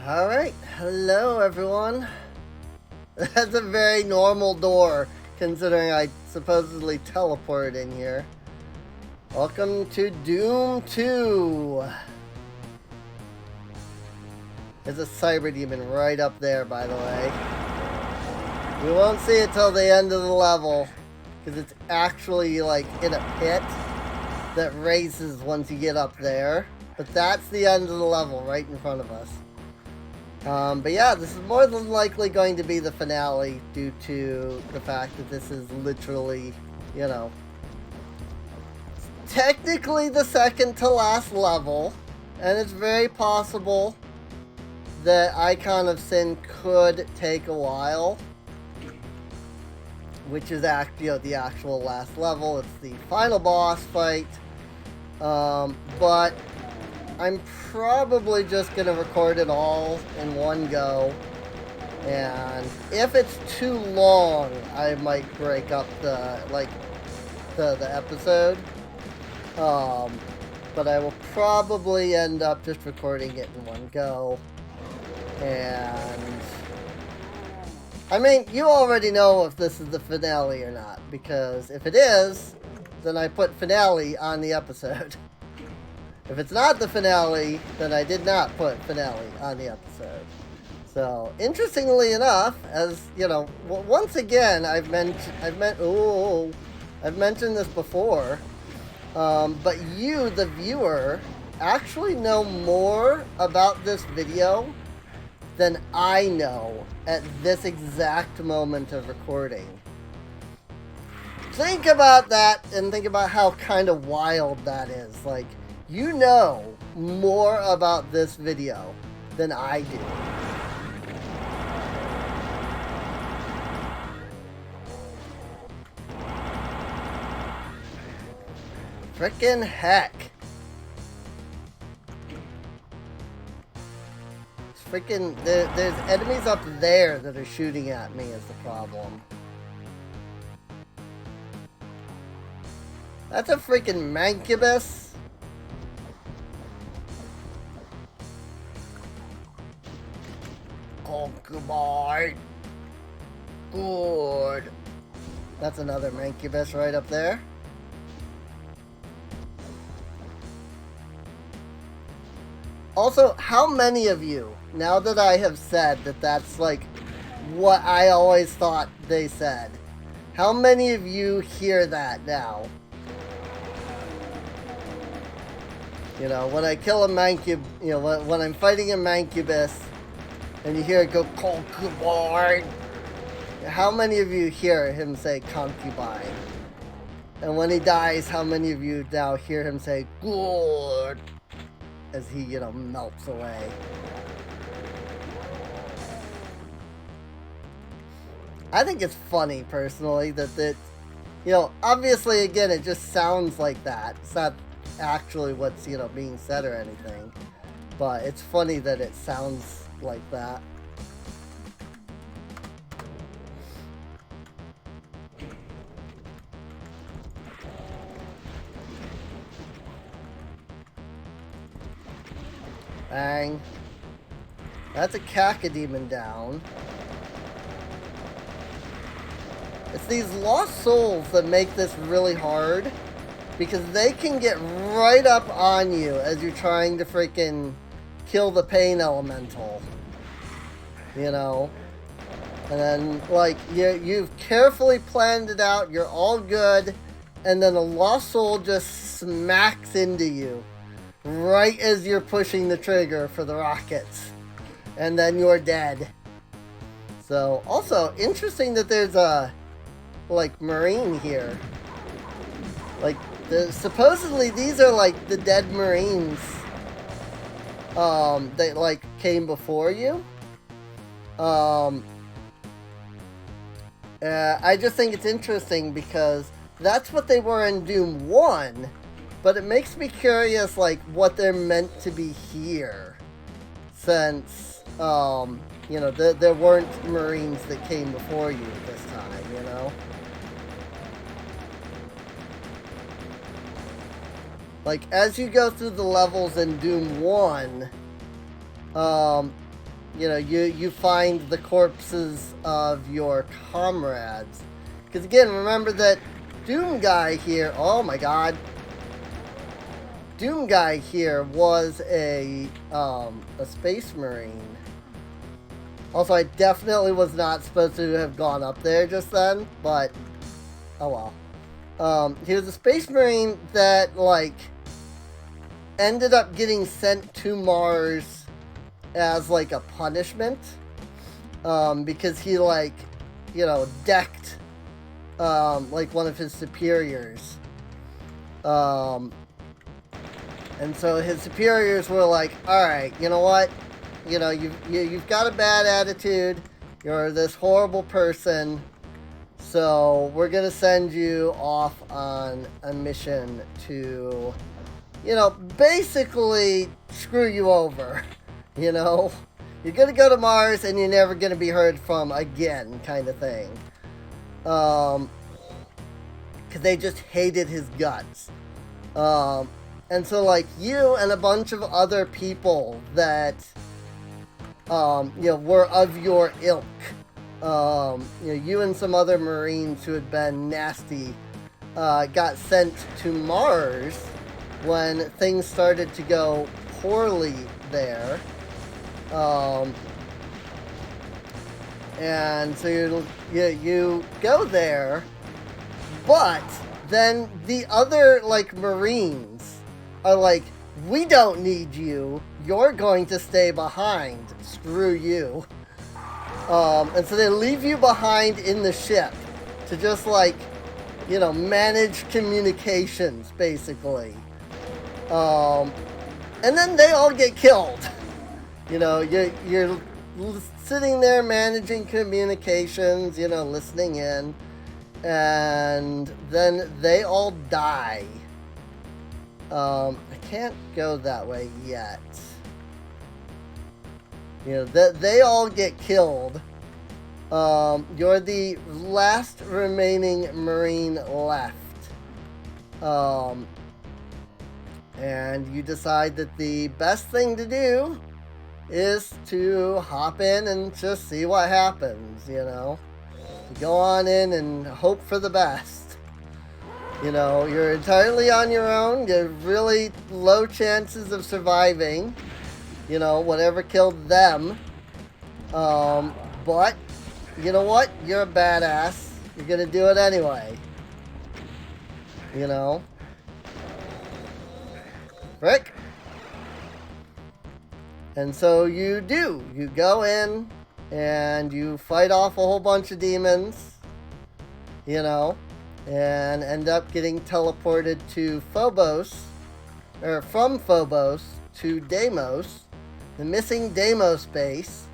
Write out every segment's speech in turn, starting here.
Alright, hello everyone. That's a very normal door, considering I supposedly teleported in here. Welcome to Doom 2. There's a cyber demon right up there, by the way. We won't see it till the end of the level, because it's actually like in a pit that raises once you get up there. But that's the end of the level right in front of us. But yeah, this is more than likely going to be the finale due to the fact that this is literally, you know, technically the second to last level, and it's very possible that Icon of Sin could take a while, which is the actual last level. It's the final boss fight, but I'm probably just going to record it all in one go, and if it's too long, I might break up the episode, but I will probably end up just recording it in one go. And I mean, you already know if this is the finale or not, because if it is, then I put finale on the episode. If it's not the finale, then I did not put finale on the episode. So, interestingly enough, as you know, once again, I've mentioned this before, but you, the viewer, actually know more about this video than I know at this exact moment of recording. Think about that and think about how kind of wild that is. Like, you know more about this video than I do. Frickin' heck. Freaking, there's enemies up there that are shooting at me is the problem. That's a freaking mancubus. Concubine. Good. That's another mancubus right up there. Also, how many of you, now that I have said that that's like what I always thought they said, how many of you hear that now? You know, when I kill a mancub, you know, when I'm fighting a mancubus and you hear it go concubine, how many of you hear him say concubine? And when he dies, how many of you now hear him say good? As he, you know, melts away. I think it's funny, personally, that you know, obviously, again, it just sounds like that. It's not actually what's, you know, being said or anything. But it's funny that it sounds like that. Bang. That's a cacodemon down. It's these lost souls that make this really hard, because they can get right up on you as you're trying to freaking kill the pain elemental. You know? And then, like, you've carefully planned it out, you're all good, and then a lost soul just smacks into you right as you're pushing the trigger for the rockets, and then you're dead. So, also, interesting that there's a, like, marine here. Like, supposedly these are, like, the dead marines, that, like, came before you. I just think it's interesting because that's what they were in Doom 1, but it makes me curious, like, what they're meant to be here, since, you know, there weren't Marines that came before you this time, you know? Like, as you go through the levels in Doom 1, you find the corpses of your comrades. Because again, remember that Doomguy here, oh my god, Doomguy here was a space marine. Also, I definitely was not supposed to have gone up there just then, but oh well. He was a space marine that, like, ended up getting sent to Mars as, like, a punishment. Because he, like, decked, like, one of his superiors. And so his superiors were like, alright, you know what? You've got a bad attitude. You're this horrible person. So we're going to send you off on a mission to, basically screw you over. You're going to go to Mars and you're never going to be heard from again, kind of thing. Because they just hated his guts. And so, like, you and a bunch of other people that, were of your ilk, you and some other Marines who had been nasty, got sent to Mars when things started to go poorly there. And so you go there, but then the other, like, Marines are like, we don't need you. You're going to stay behind. Screw you. And so they leave you behind in the ship to just, like, manage communications, basically. And then they all get killed. You're sitting there managing communications, listening in, and then they all die. I can't go that way yet. They all get killed. You're the last remaining Marine left. And you decide that the best thing to do is to hop in and just see what happens, You go on in and hope for the best. You're entirely on your own. You have really low chances of surviving. Whatever killed them. But, you know what? You're a badass. You're gonna do it anyway. Rick? And so you do. You go in and you fight off a whole bunch of demons. And end up getting teleported to Phobos, or from Phobos to Deimos, the missing Deimos base,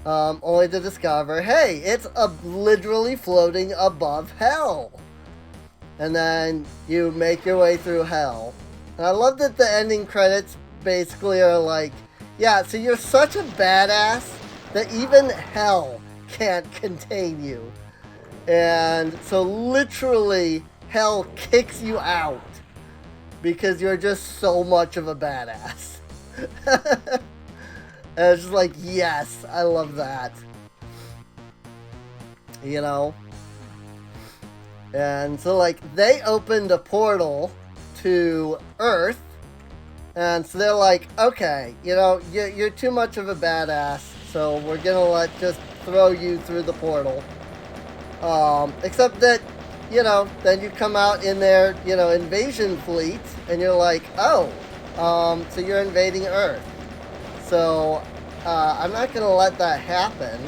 only to discover, hey, it's literally floating above hell. And then you make your way through hell. And I love that the ending credits basically are like, yeah, so you're such a badass that even hell can't contain you. And so literally hell kicks you out because you're just so much of a badass. And it's just like, yes, I love that. And so, like, they opened a portal to Earth. And so they're like, okay, you're too much of a badass, so we're gonna just throw you through the portal. Except that, then you come out in their, invasion fleet, and you're like, oh, so you're invading Earth. So, I'm not gonna let that happen,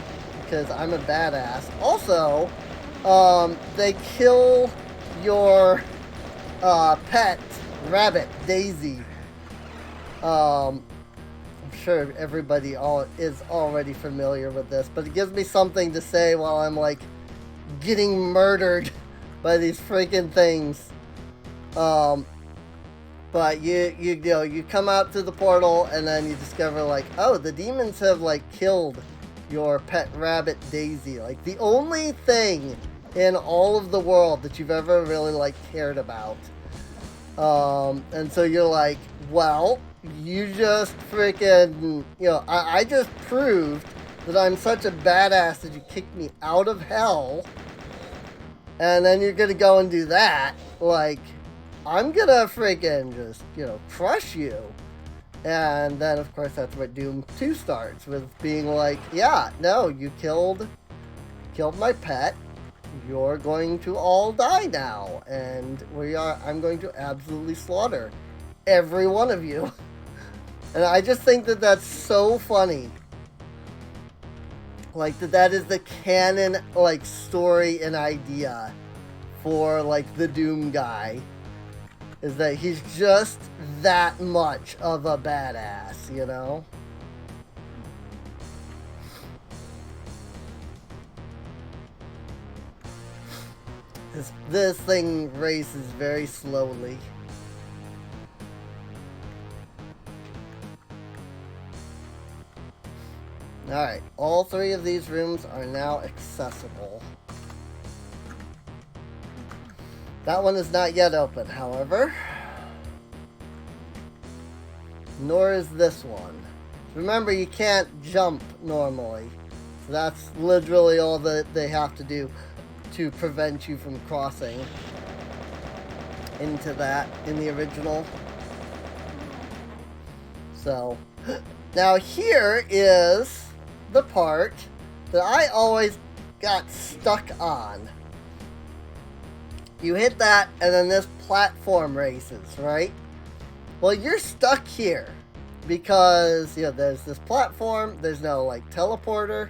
because I'm a badass. Also, they kill your, pet rabbit, Daisy. I'm sure everybody is already familiar with this, but it gives me something to say while I'm, like, getting murdered by these freaking things. But you come out to the portal and then you discover, like, oh, the demons have, like, killed your pet rabbit Daisy, like the only thing in all of the world that you've ever really, like, cared about. And so you're like, well, you just freaking, you know, I just proved that I'm such a badass that you kicked me out of hell. And then you're gonna go and do that. Like, I'm gonna freaking just, you know, crush you. And then, of course, that's what Doom 2 starts, with being like, yeah, no, you killed my pet. You're going to all die now. And I'm going to absolutely slaughter every one of you. And I just think that that's so funny. Like, that is the canon, like, story and idea for, like, the Doomguy. Is that he's just that much of a badass, you know? This thing races very slowly. Alright, all three of these rooms are now accessible. That one is not yet open, however. Nor is this one. Remember, you can't jump normally. So that's literally all that they have to do to prevent you from crossing into that in the original. So, now here is the part that I always got stuck on. You hit that, and then this platform races, right? Well, you're stuck here because, you know, there's this platform, there's no, like, teleporter.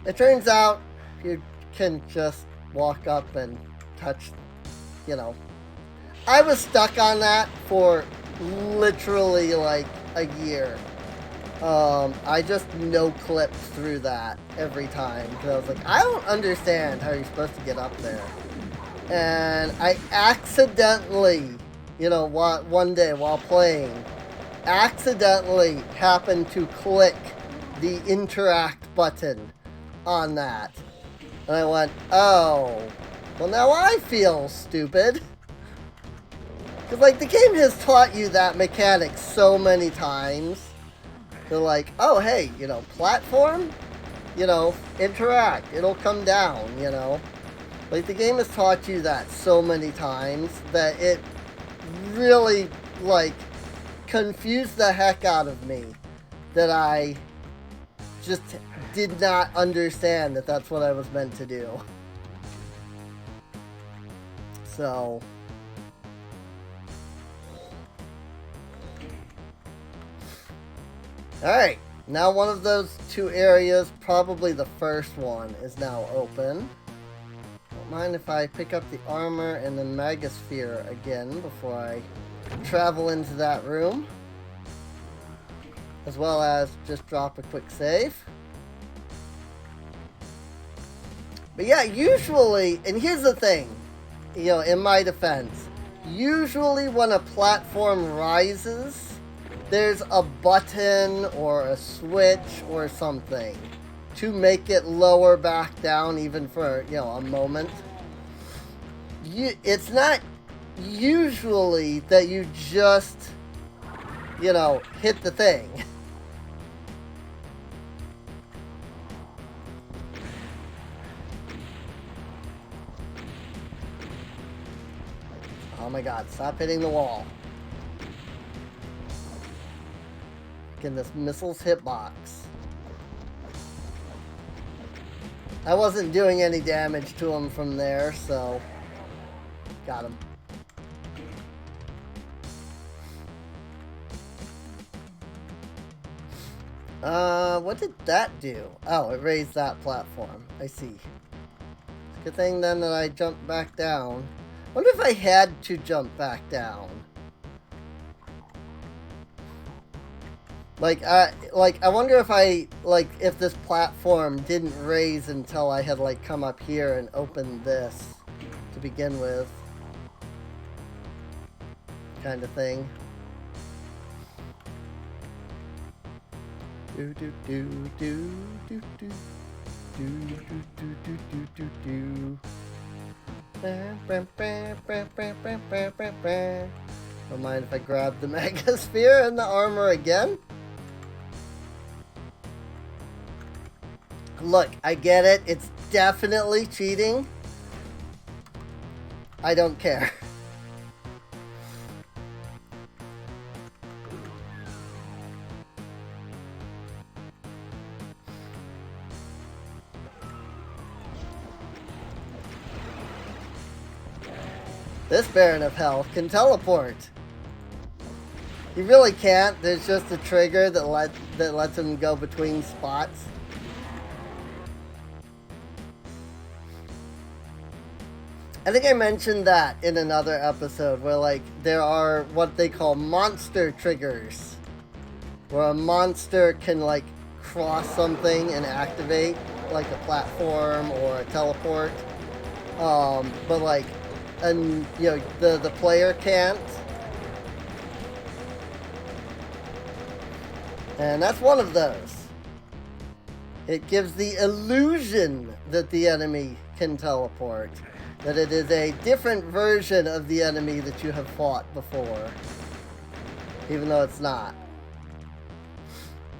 It turns out you can just walk up and touch, you know. I was stuck on that for literally, like, a year. I just no-clipped through that every time because I was like, I don't understand how you're supposed to get up there. And I accidentally, you know, one day while playing, accidentally happened to click the interact button on that. And I went, oh, well now I feel stupid. Because, like, the game has taught you that mechanic so many times. They're like, oh, hey, you know, platform, you know, interact, it'll come down, you know. Like, the game has taught you that so many times that it really, like, confused the heck out of me that I just did not understand that that's what I was meant to do. So, alright, now one of those two areas, probably the first one, is now open. Don't mind if I pick up the armor and the Megasphere again before I travel into that room. As well as just drop a quick save. But yeah, usually, and here's the thing, you know, in my defense, usually when a platform rises, there's a button or a switch or something to make it lower back down even for, you know, a moment. It's not usually that you just, you know, hit the thing. Oh my god, stop hitting the wall. In this missile's hitbox. I wasn't doing any damage to him from there, so got him. What did that do? Oh, it raised that platform. I see. Good thing then that I jumped back down. Wonder if I had to jump back down. Like, I wonder if if this platform didn't raise until I had, like, come up here and opened this to begin with. Kind of thing. Do do do do do do do do do do do do. Don't mind if I grab the Mega Sphere and the armor again. Look, I get it. It's definitely cheating. I don't care. This Baron of Hell can teleport. He really can't. There's just a trigger that lets him go between spots. I think I mentioned that in another episode where, like, there are what they call monster triggers, where a monster can, like, cross something and activate, like a platform or a teleport. But, like, and, you know, the player can't. And that's one of those. It gives the illusion that the enemy can teleport. That it is a different version of the enemy that you have fought before. Even though it's not.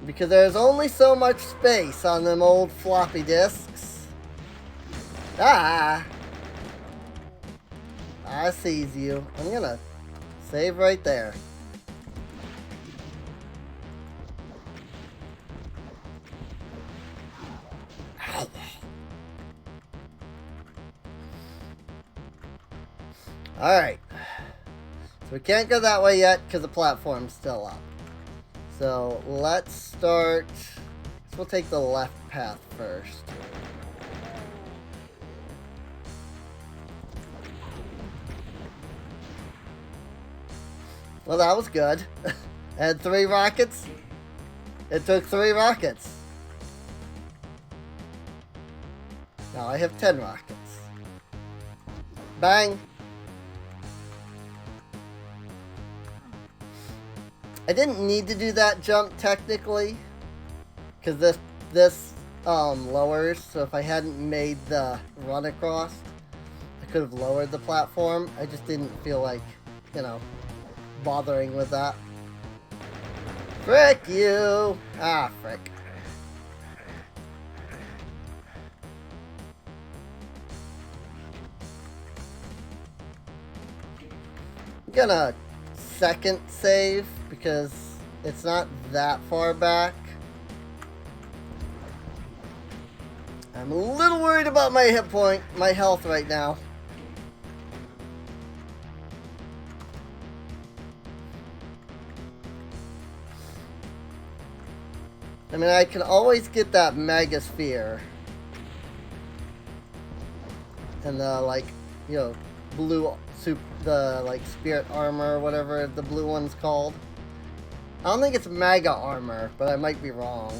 Because there's only so much space on them old floppy disks. Ah! I sees you. I'm gonna save right there. Alright. So we can't go that way yet because the platform's still up. So let's start. So we'll take the left path first. Well, that was good. I had 3 rockets. It took 3 rockets. Now I have 10 rockets. Bang! I didn't need to do that jump technically, because this lowers. So if I hadn't made the run across, I could have lowered the platform. I just didn't feel like, you know, bothering with that. Frick you! Ah, frick. I'm gonna second save because it's not that far back. I'm a little worried about my hit point, my health right now. I mean, I can always get that Mega Sphere. And the, like, you know, blue the, like, spirit armor or whatever the blue one's called. I don't think it's mega armor, but I might be wrong.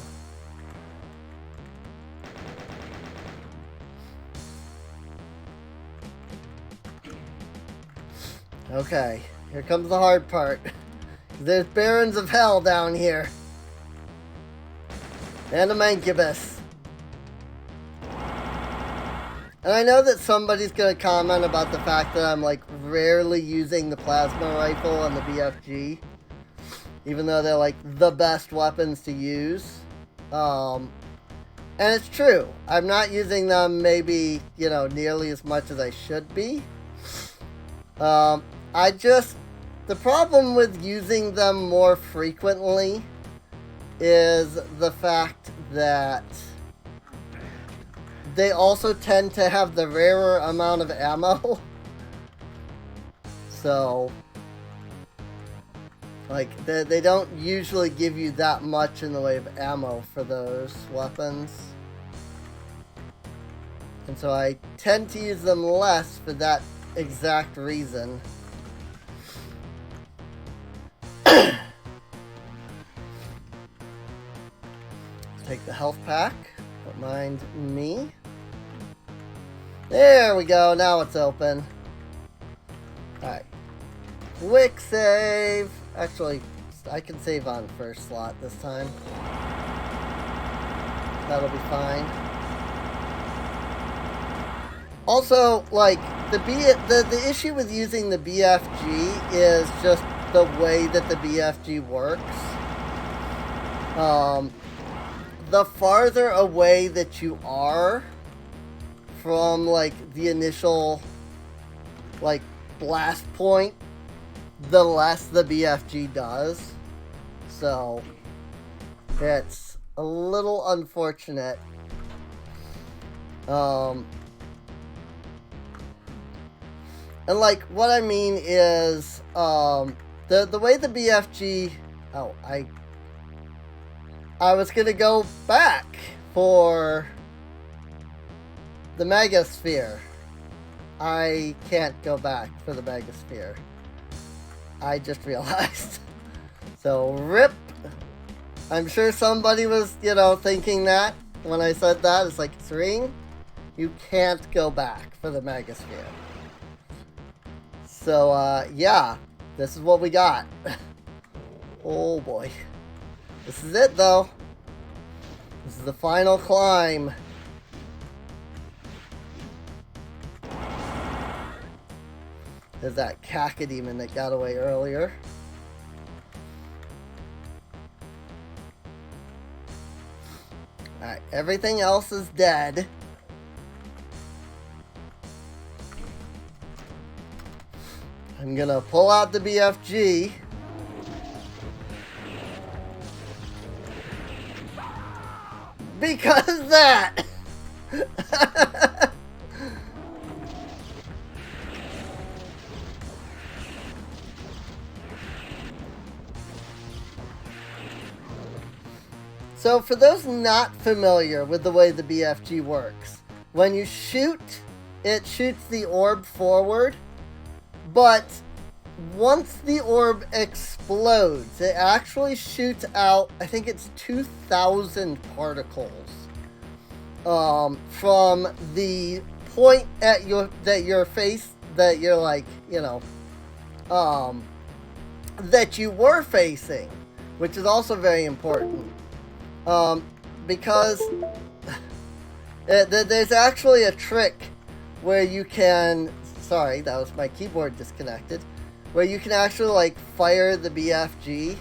Okay, here comes the hard part. There's Barons of Hell down here. And a Mancubus. And I know that somebody's going to comment about the fact that I'm, like, rarely using the plasma rifle and the BFG. Even though they're, like, the best weapons to use. And it's true. I'm not using them maybe, you know, nearly as much as I should be. The problem with using them more frequently is the fact that they also tend to have the rarer amount of ammo. So, like, they don't usually give you that much in the way of ammo for those weapons. And so I tend to use them less for that exact reason. Take the health pack. Don't mind me. There we go. Now it's open. Alright. Quick save. Actually, I can save on first slot this time. That'll be fine. Also, like, the issue with using the BFG is just the way that the BFG works. The farther away that you are from, like, the initial, like, blast point, the less the BFG does. So, it's a little unfortunate. And, like, what I mean is, the way the BFG... Oh, I was gonna go back for the Megasphere. I can't go back for the Megasphere. I just realized. So, RIP. I'm sure somebody was, you know, thinking that when I said that. It's like, Serene, you can't go back for the Megasphere. So, yeah. This is what we got. Oh, boy. This is it, though. This is the final climb. There's that cacodemon that got away earlier. Alright, everything else is dead. I'm gonna pull out the BFG. Because that! So for those not familiar with the way the BFG works, when you shoot, it shoots the orb forward, but once the orb explodes, it actually shoots out, I think it's 2,000 particles from the point at your face that you're like, you know, that you were facing, which is also very important. Because there's actually a trick where you can, sorry, that was my keyboard disconnected, where you can actually, like, fire the BFG.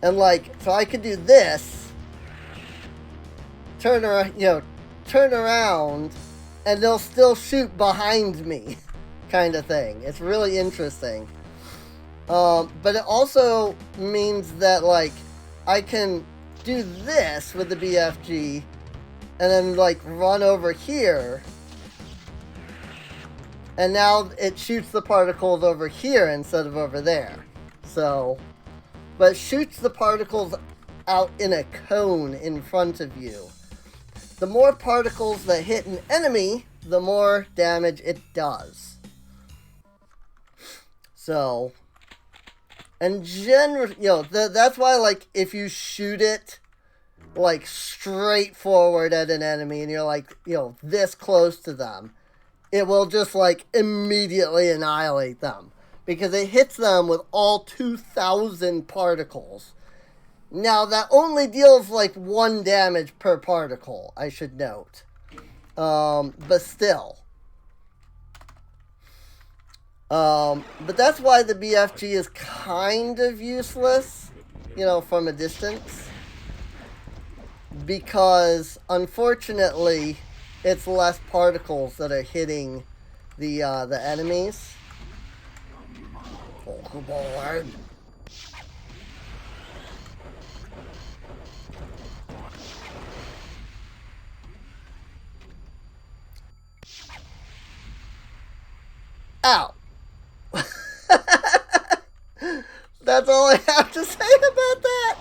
And, like, so I could do this, turn around, and they'll still shoot behind me, kind of thing. It's really interesting. But it also means that, like, I can do this with the BFG, and then, like, run over here, and now it shoots the particles over here instead of over there. So, but it shoots the particles out in a cone in front of you. The more particles that hit an enemy, the more damage it does. So, and generally, you know, that's why, like, if you shoot it, like, straight forward at an enemy, and you're, like, you know, this close to them, it will just, like, immediately annihilate them. Because it hits them with all 2,000 particles. Now, that only deals, like, 1 damage per particle, I should note. But still. But that's why the BFG is kind of useless, you know, from a distance. Because, unfortunately, it's less particles that are hitting the enemies. Oh, come on. Ow. That's all I have to say about that.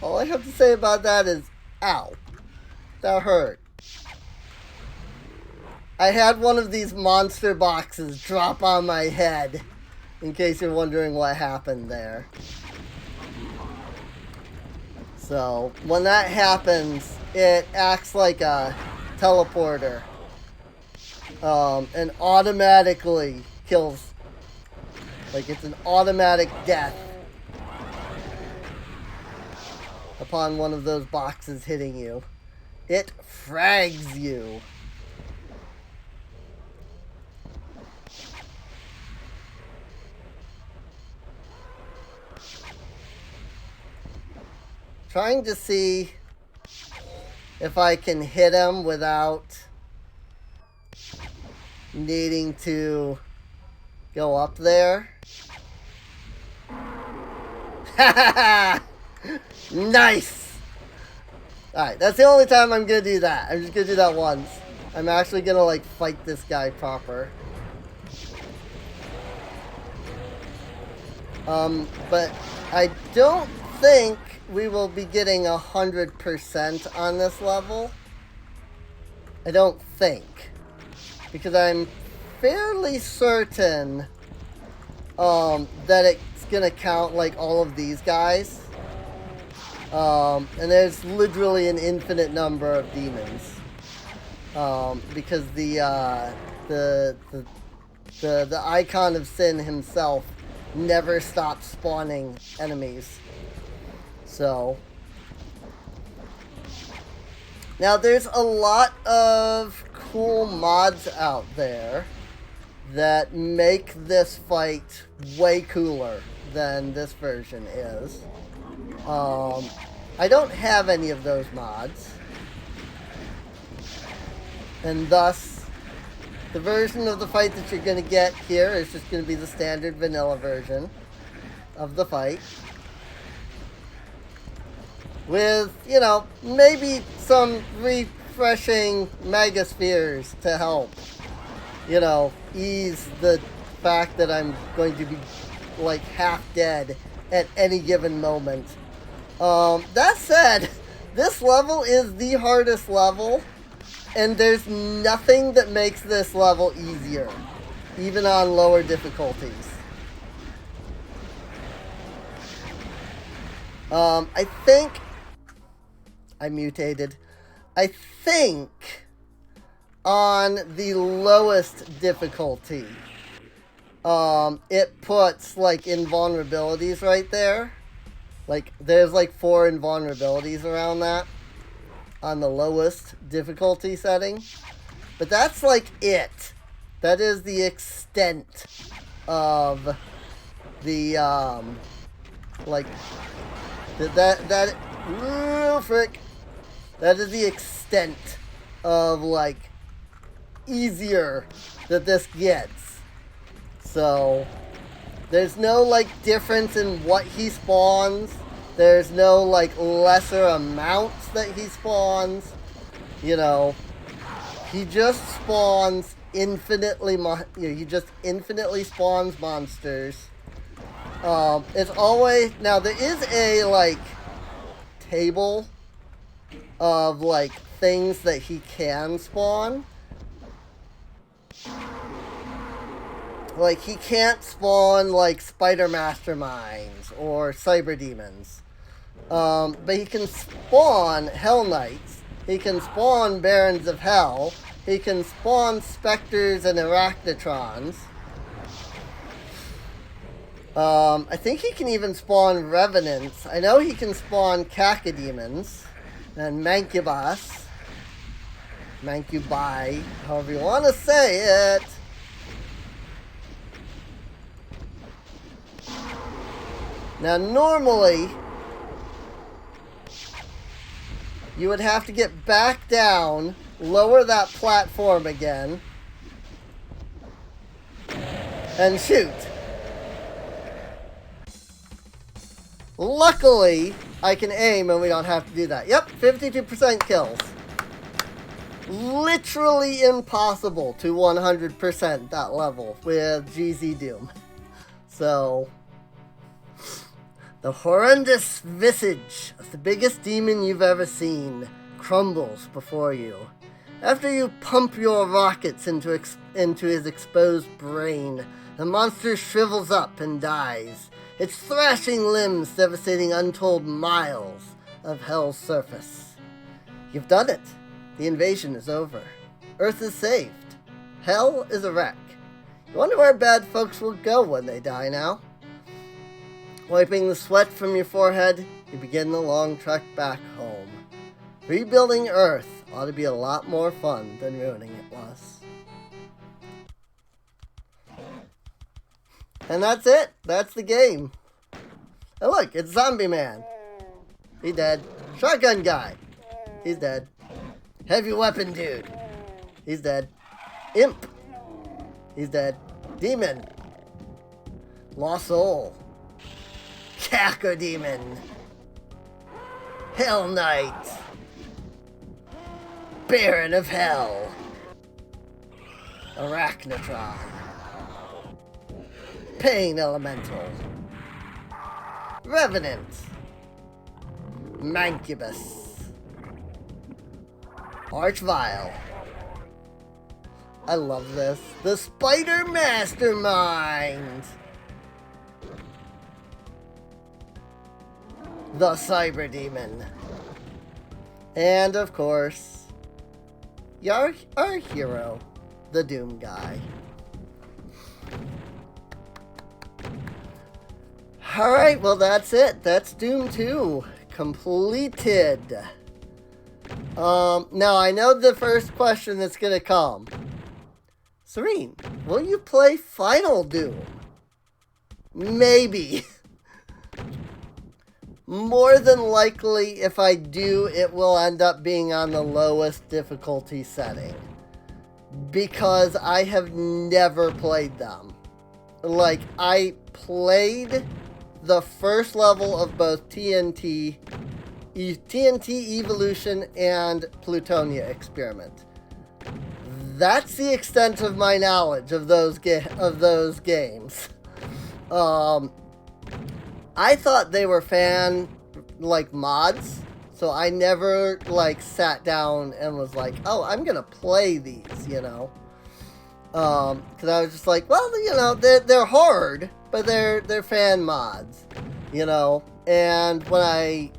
All I have to say about that is, ow. That hurt. I had one of these monster boxes drop on my head, in case you're wondering what happened there. So, when that happens, it acts like a teleporter. And automatically kills. Like, it's an automatic death upon one of those boxes hitting you. It frags you. Trying to see if I can hit him without needing to go up there. Nice! Alright, that's the only time I'm gonna do that. I'm just gonna do that once. I'm actually gonna, like, fight this guy proper. But I don't think we will be getting 100% on this level. I don't think. Because I'm fairly certain, that it's gonna count, like, all of these guys. And there's literally an infinite number of demons. Because the icon of sin himself never stops spawning enemies. So now there's a lot of cool mods out there that make this fight way cooler than this version is. I don't have any of those mods. And thus, the version of the fight that you're going to get here is just going to be the standard vanilla version of the fight. With, you know, maybe some refreshing megaspheres to help, you know, ease the fact that I'm going to be, like, half dead at any given moment. That said, this level is the hardest level. And there's nothing that makes this level easier, even on lower difficulties. I think I mutated. I think on the lowest difficulty, it puts, like, invulnerabilities right there. Like, there's, like, 4 invulnerabilities around that on the lowest difficulty setting. But that's, like, it. That is the extent of the, like, frick. That is the extent of, like, easier that this gets. So, there's no, like, difference in what he spawns. There's no, like, lesser amounts that he spawns. You know, he just spawns infinitely, he just infinitely spawns monsters. It's always, now there is a, like, table of, like, things that he can spawn. Like, he can't spawn, like, spider masterminds or cyber demons. But he can spawn Hell Knights. He can spawn Barons of Hell. He can spawn Spectres and Arachnotrons. I think he can even spawn Revenants. I know he can spawn Cacodemons and Mancubus. Mancubi, however you want to say it. Now, normally, you would have to get back down, lower that platform again, and shoot. Luckily, I can aim and we don't have to do that. Yep, 52% kills. Literally impossible to 100% that level with GZ Doom. So, the horrendous visage of the biggest demon you've ever seen crumbles before you. After you pump your rockets into his exposed brain, the monster shrivels up and dies, its thrashing limbs devastating untold miles of Hell's surface. You've done it. The invasion is over. Earth is saved. Hell is a wreck. You wonder where bad folks will go when they die now? Wiping the sweat from your forehead, you begin the long trek back home. Rebuilding Earth ought to be a lot more fun than ruining it was. And that's it. That's the game. And look, it's Zombie Man. He dead. Shotgun guy. He's dead. Heavy weapon dude. He's dead. Imp. He's dead. Demon. Lost soul. Cacodemon. Hell Knight. Baron of Hell. Arachnotron. Pain Elemental. Revenant. Mancubus. Archvile. I love this. The Spider Mastermind. The Cyber Demon. And of course, our hero, the Doomguy. Alright, well that's it. That's Doom 2. Completed. Now I know the first question that's gonna come. Serene, will you play Final Doom? Maybe. More than likely, if I do, it will end up being on the lowest difficulty setting. Because I have never played them. Like, I played the first level of both TNT Evolution and Plutonia Experiment. That's the extent of my knowledge of those games. I thought they were mods, so I never sat down and was like, oh, I'm gonna play these, you know. Because I was just like, well, you know, they're hard, but they're fan mods, you know. And when I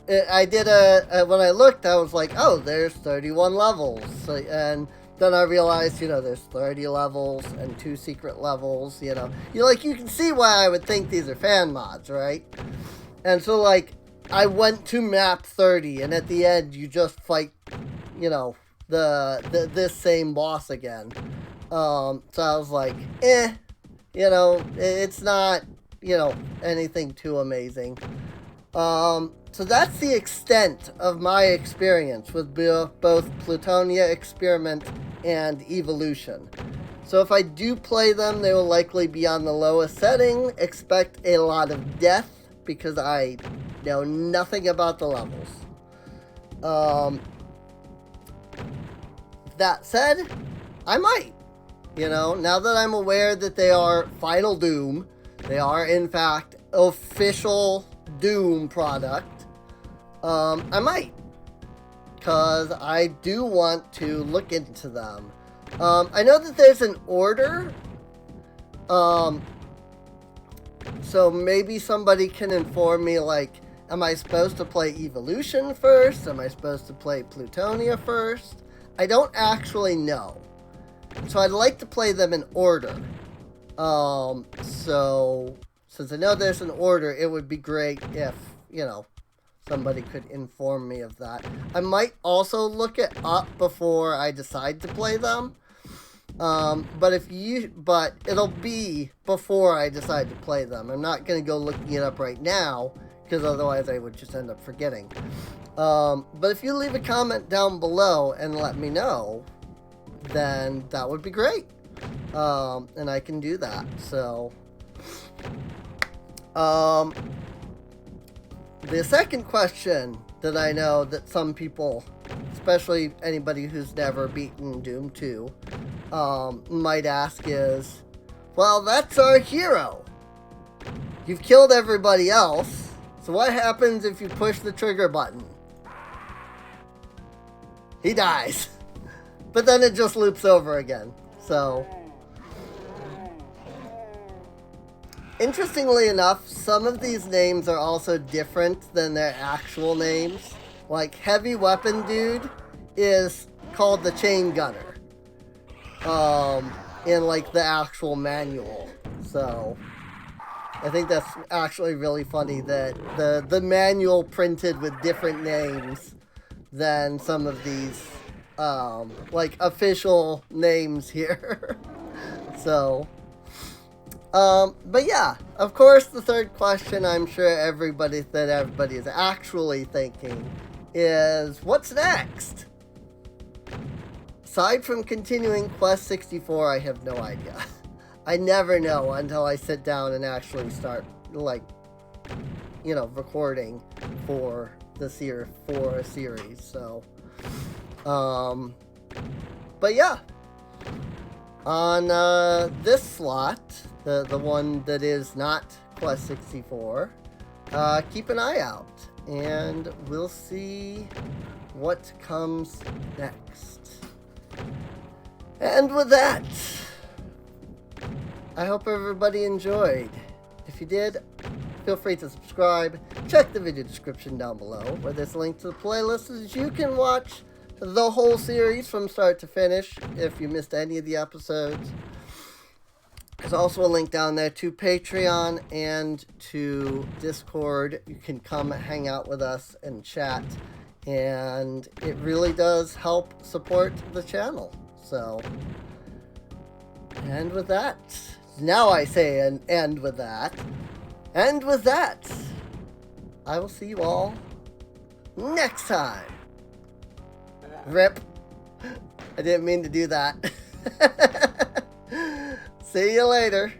looked, I was like, oh, there's 31 levels, so, and then I realized, you know, there's 30 levels and 2 secret levels, you know. You can see why I would think these are fan mods, right? And so, I went to map 30, and at the end, you just fight, you know, this same boss again. So I was like, you know, it's not, you know, anything too amazing. So that's the extent of my experience with both Plutonia Experiment and Evolution. So if I do play them, they will likely be on the lowest setting. Expect a lot of death, because I know nothing about the levels. That said, I might. You know, now that I'm aware that they are Final Doom, they are in fact official Doom product, I might, because I do want to look into them. I know that there's an order, so maybe somebody can inform me, am I supposed to play Evolution first? Am I supposed to play Plutonia first? I don't actually know. So I'd like to play them in order. So since I know there's an order, it would be great if, you know, somebody could inform me of that. I might also look it up before I decide to play them. But it'll be before I decide to play them. I'm not going to go looking it up right now, because otherwise I would just end up forgetting. But if you leave a comment down below and let me know, then that would be great. And I can do that. So, the second question that I know that some people, especially anybody who's never beaten Doom 2, might ask is, well, that's our hero. You've killed everybody else, so what happens if you push the trigger button? He dies. But then it just loops over again. So, interestingly enough, some of these names are also different than their actual names. Like, Heavy Weapon Dude is called the Chain Gunner. In, the actual manual. So, I think that's actually really funny that the manual printed with different names than some of these official names here. So, But yeah, of course, the third question I'm sure everybody is actually thinking is, what's next? Aside from continuing Quest 64, I have no idea. I never know until I sit down and actually start, like, you know, recording for a series. So, but yeah, on this slot, the one that is not Quest 64, keep an eye out, and we'll see what comes next. And with that, I hope everybody enjoyed. If you did, feel free to subscribe. Check the video description down below, where there's a link to the playlist so that you can watch the whole series from start to finish if you missed any of the episodes. There's also a link down there to Patreon and to Discord. You can come hang out with us and chat, and it really does help support the channel. So, and with that, now I say an end with that. And with that, I will see you all next time. RIP. I didn't mean to do that. See you later.